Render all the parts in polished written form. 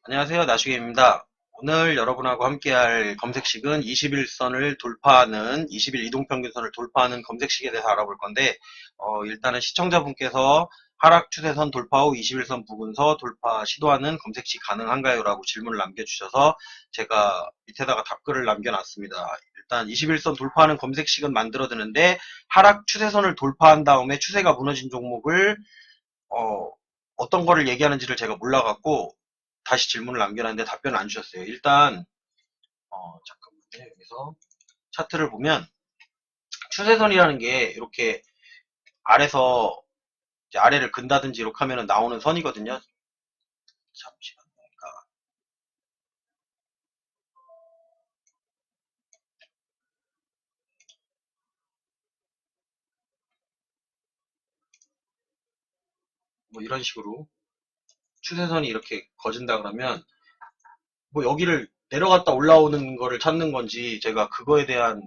안녕하세요. 나슈게임입니다. 오늘 여러분하고 함께할 검색식은 21선을 돌파하는, 21 이동평균선을 돌파하는 검색식에 대해서 알아볼 건데, 일단은 시청자분께서 하락 추세선 돌파 후 21선 부근서 돌파 시도하는 검색식 가능한가요? 라고 질문을 남겨주셔서 제가 밑에다가 답글을 남겨놨습니다. 일단 21선 돌파하는 검색식은 만들어드는데, 하락 추세선을 돌파한 다음에 추세가 무너진 종목을 어떤 거를 얘기하는지를 제가 몰라갖고 다시 질문을 남겨놨는데 답변을 안 주셨어요. 일단 잠깐만요. 여기서 차트를 보면 추세선이라는 게 이렇게 아래서 이제 아래를 근다든지 이렇게 하면 나오는 선이거든요. 잠시만요. 그러니까 뭐 이런 식으로 추세선이 이렇게 거진다 그러면 뭐 여기를 내려갔다 올라오는 거를 찾는 건지 제가 그거에 대한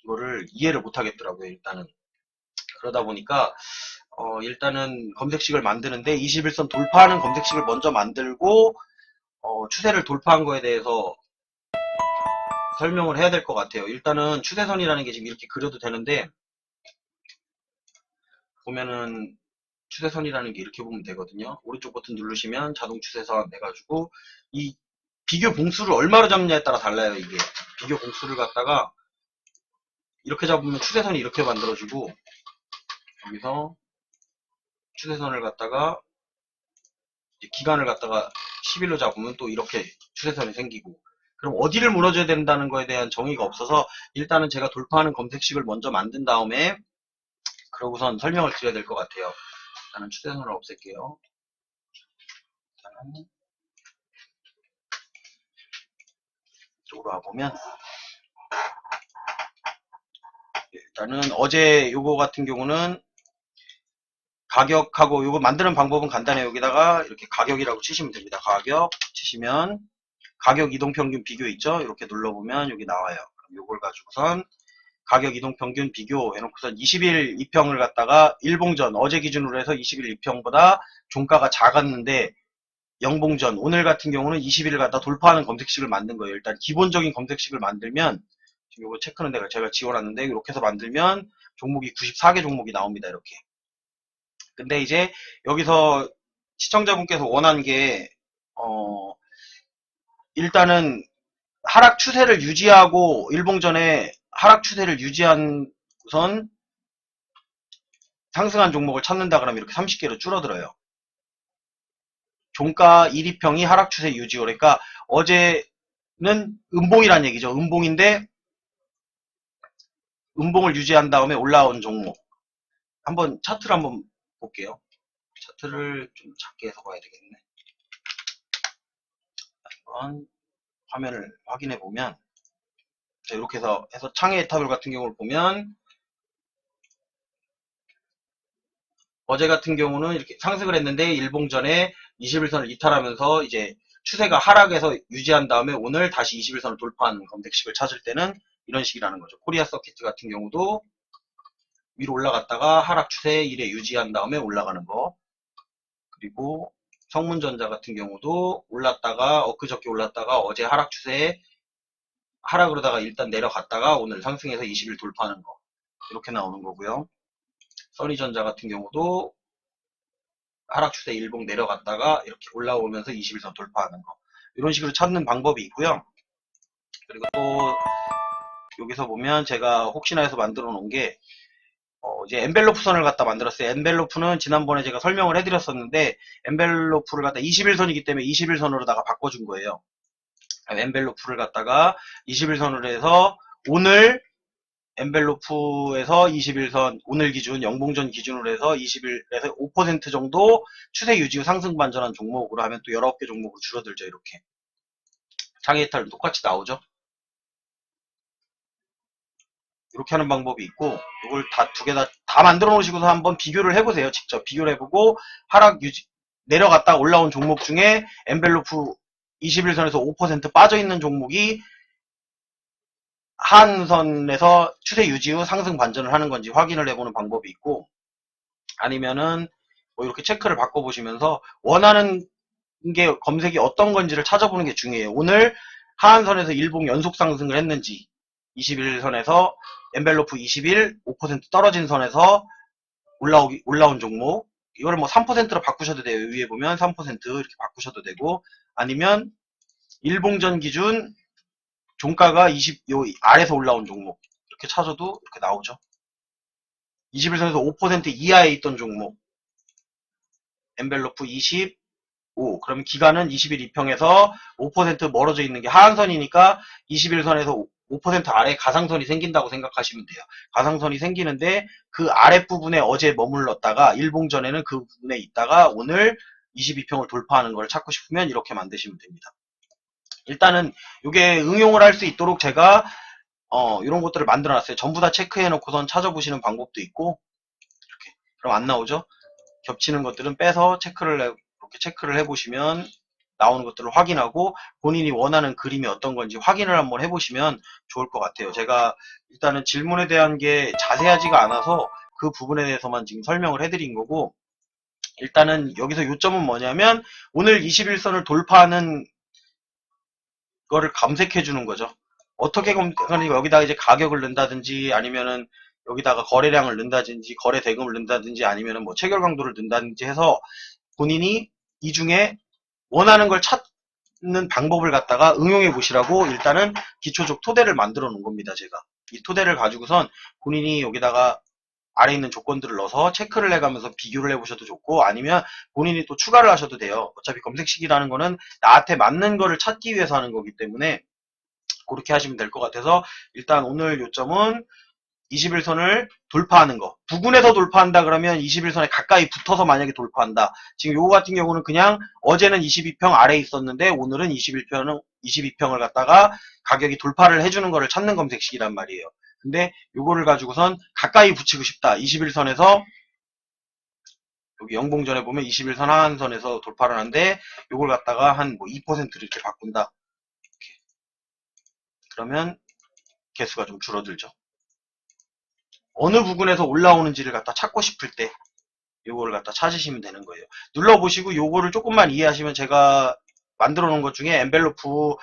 거를 이해를 못 하겠더라고요. 일단은 그러다 보니까 일단은 검색식을 만드는데 21선 돌파하는 검색식을 먼저 만들고 추세를 돌파한 거에 대해서 설명을 해야 될 것 같아요. 일단은 추세선이라는 게 지금 이렇게 그려도 되는데 보면은 추세선이라는 게 이렇게 보면 되거든요. 오른쪽 버튼 누르시면 자동 추세선 해가지고 이 비교 봉수를 얼마로 잡느냐에 따라 달라요. 이게 비교 봉수를 갖다가 이렇게 잡으면 추세선이 이렇게 만들어지고 여기서 추세선을 갖다가 기간을 갖다가 10일로 잡으면 또 이렇게 추세선이 생기고 그럼 어디를 무너져야 된다는 거에 대한 정의가 없어서 일단은 제가 돌파하는 검색식을 먼저 만든 다음에 그러고선 설명을 드려야 될 것 같아요. 일단은 추세선을 없앨게요. 일단은 이쪽으로 와보면 일단은 어제 요거 같은 경우는 가격하고 요거 만드는 방법은 간단해요. 여기다가 이렇게 가격이라고 치시면 됩니다. 가격 치시면 가격 이동평균 비교 있죠? 이렇게 눌러보면 여기 나와요. 그럼 요걸 가지고선 가격 이동평균 비교 해놓고선 20일 이평을 갖다가 일봉전 어제 기준으로 해서 20일 이평보다 종가가 작았는데 영봉전 오늘 같은 경우는 20일을 갖다 돌파하는 검색식을 만든 거예요. 일단 기본적인 검색식을 만들면 지금 이거 체크는 제가 지워놨는데 이렇게 해서 만들면 종목이 94개 종목이 나옵니다. 이렇게. 근데 이제 여기서 시청자분께서 원한 게 일단은 하락 추세를 유지하고 일봉전에 하락 추세를 유지한 우선 상승한 종목을 찾는다 그러면 이렇게 30개로 줄어들어요. 종가 1위평이 하락 추세 유지. 그러니까 어제는 음봉이란 얘기죠. 음봉인데 음봉을 유지한 다음에 올라온 종목. 한번 차트를 한번 볼게요. 차트를 좀 작게 해서 봐야 되겠네. 한번 화면을 확인해 보면 이렇게 해서 창의 타블 같은 경우를 보면 어제 같은 경우는 이렇게 상승을 했는데 일봉전에 21선을 이탈하면서 이제 추세가 하락해서 유지한 다음에 오늘 다시 21선을 돌파하는 검색식을 찾을 때는 이런 식이라는 거죠. 코리아 서킷 같은 경우도 위로 올라갔다가 하락 추세 1에 유지한 다음에 올라가는 거. 그리고 성문전자 같은 경우도 올랐다가 엊그저께 올랐다가 어제 하락 추세에 하락으로다가 일단 내려갔다가 오늘 상승해서 20일 돌파하는 거. 이렇게 나오는 거고요. 써니전자 같은 경우도 하락 추세 일봉 내려갔다가 이렇게 올라오면서 21선 돌파하는 거. 이런 식으로 찾는 방법이 있고요. 그리고 또 여기서 보면 제가 혹시나 해서 만들어 놓은 게 이제 엔벨로프 선을 갖다 만들었어요. 엔벨로프는 지난번에 제가 설명을 해드렸었는데 엔벨로프를 갖다 21선이기 때문에 21선으로다가 바꿔준 거예요. 엔벨로프를 갖다가 21선으로 해서 오늘 엔벨로프에서 21선 오늘 기준 영봉전 기준으로 해서 20일에서 5% 정도 추세 유지 후 상승 반전한 종목으로 하면 또 19개 종목으로 줄어들죠. 이렇게 장애 이탈은 똑같이 나오죠. 이렇게 하는 방법이 있고 이걸 다 두 개 다 만들어 놓으시고서 한번 비교를 해보세요. 직접 비교를 해보고 하락 유지 내려갔다 올라온 종목 중에 엔벨로프 21선에서 5% 빠져있는 종목이 하한선에서 추세 유지 후 상승 반전을 하는 건지 확인을 해보는 방법이 있고 아니면은 뭐 이렇게 체크를 바꿔보시면서 원하는 게 검색이 어떤 건지를 찾아보는 게 중요해요. 오늘 하한선에서 일봉 연속 상승을 했는지, 21선에서 엔벨로프 21, 5% 떨어진 선에서 올라온 종목, 이걸 뭐 3%로 바꾸셔도 돼요. 위에 보면 3% 이렇게 바꾸셔도 되고, 아니면 일봉전 기준 종가가 요 아래서 올라온 종목 이렇게 찾아도 이렇게 나오죠. 21선에서 5% 이하에 있던 종목, 엔벨로프 25, 그럼 기간은 21 2평에서 5% 멀어져 있는 게 하한선이니까 21선에서 5% 아래 가상선이 생긴다고 생각하시면 돼요. 가상선이 생기는데 그 아랫부분에 어제 머물렀다가 일봉전에는 그 부분에 있다가 오늘 22평을 돌파하는 걸 찾고 싶으면 이렇게 만드시면 됩니다. 일단은 이게 응용을 할 수 있도록 제가 이런 것들을 만들어 놨어요. 전부 다 체크해 놓고선 찾아보시는 방법도 있고, 이렇게. 그럼 안 나오죠? 겹치는 것들은 빼서 이렇게 체크를 해보시면 나오는 것들을 확인하고 본인이 원하는 그림이 어떤 건지 확인을 한번 해보시면 좋을 것 같아요. 제가 일단은 질문에 대한 게 자세하지가 않아서 그 부분에 대해서만 지금 설명을 해드린 거고, 일단은 여기서 요점은 뭐냐면 오늘 21선을 돌파하는 거를 검색해 주는 거죠. 어떻게 검색하니까 여기다가 이제 가격을 넣는다든지 아니면은 여기다가 거래량을 넣는다든지 거래 대금을 넣는다든지 아니면은 뭐 체결 강도를 넣는다든지 해서 본인이 이 중에 원하는 걸 찾는 방법을 갖다가 응용해 보시라고 일단은 기초적 토대를 만들어 놓은 겁니다. 제가 이 토대를 가지고선 본인이 여기다가 아래 있는 조건들을 넣어서 체크를 해가면서 비교를 해보셔도 좋고, 아니면 본인이 또 추가를 하셔도 돼요. 어차피 검색식이라는 거는 나한테 맞는 거를 찾기 위해서 하는 거기 때문에 그렇게 하시면 될 것 같아서, 일단 오늘 요점은 21선을 돌파하는 거. 부근에서 돌파한다 그러면 21선에 가까이 붙어서 만약에 돌파한다. 지금 요거 같은 경우는 그냥 어제는 22평 아래에 있었는데 오늘은 22평을 갖다가 가격이 돌파를 해주는 거를 찾는 검색식이란 말이에요. 근데 요거를 가지고선 가까이 붙이고 싶다. 21선에서 여기 영봉전에 보면 21선 하한선에서 돌파를 하는데 요걸 갖다가 한 뭐 2%를 이렇게 바꾼다. 그러면 개수가 좀 줄어들죠. 어느 부분에서 올라오는지를 갖다 찾고 싶을 때 요거를 갖다 찾으시면 되는 거예요. 눌러보시고 요거를 조금만 이해하시면 제가 만들어 놓은 것 중에 엔벨로프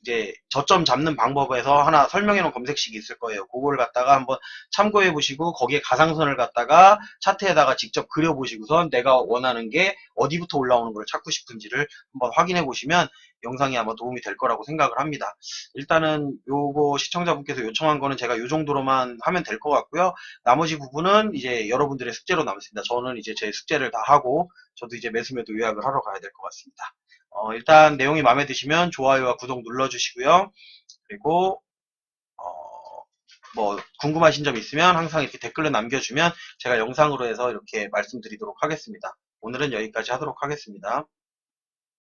이제 저점 잡는 방법에서 하나 설명해 놓은 검색식이 있을 거예요. 그거를 갖다가 한번 참고해 보시고 거기에 가상선을 갖다가 차트에다가 직접 그려 보시고선 내가 원하는 게 어디부터 올라오는 걸 찾고 싶은지를 한번 확인해 보시면 영상이 아마 도움이 될 거라고 생각을 합니다. 일단은 요거 시청자분께서 요청한 거는 제가 요 정도로만 하면 될 것 같고요. 나머지 부분은 이제 여러분들의 숙제로 남습니다. 저는 이제 제 숙제를 다 하고 저도 이제 매수매도 요약을 하러 가야 될 것 같습니다. 일단 내용이 마음에 드시면 좋아요와 구독 눌러주시고요. 그리고 뭐 궁금하신 점 있으면 항상 이렇게 댓글로 남겨주면 제가 영상으로 해서 이렇게 말씀드리도록 하겠습니다. 오늘은 여기까지 하도록 하겠습니다.